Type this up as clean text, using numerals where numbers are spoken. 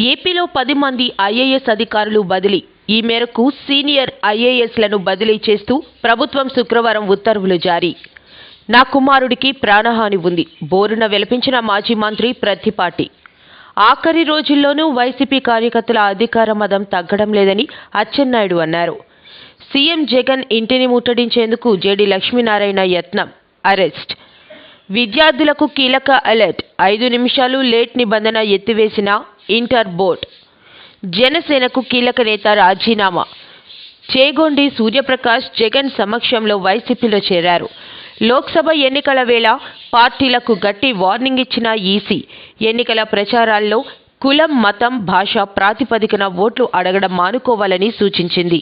ఏపీలో 10 మంది ఐఏఎస్ అధికారులు బదిలీ. ఈ మేరకు సీనియర్ ఐఏఎస్లను బదిలీ చేస్తూ ప్రభుత్వం శుక్రవారం ఉత్తర్వులు జారీ. నా కుమారుడికి ప్రాణహాని ఉంది. బోరున విలపించిన మాజీ మంత్రి ప్రత్తిపాటి. ఆఖరి రోజుల్లోనూ వైసీపీ కార్యకర్తల అధికార మదం తగ్గడం లేదని అచ్చెన్నాయుడు అన్నారు. సీఎం జగన్ ఇంటిని ముట్టడించేందుకు జేడీ లక్ష్మీనారాయణ యత్నం, అరెస్ట్. విద్యార్థులకు కీలక అలర్ట్. 5 నిమిషాలు లేట్ నిబంధన ఎత్తివేసిన ఇంటర్ బోర్డ్. జనసేనకు కీలక నేత రాజీనామా. చేగొండి సూర్యప్రకాష్ జగన్ సమక్షంలో వైసీపీలో చేరారు. లోక్సభ ఎన్నికల వేళ పార్టీలకు గట్టి వార్నింగ్ ఇచ్చిన ఈసీ ఎన్నికల ప్రచారాల్లో కులం, మతం, భాష ప్రాతిపదికన ఓట్లు అడగడం మానుకోవాలని సూచించింది.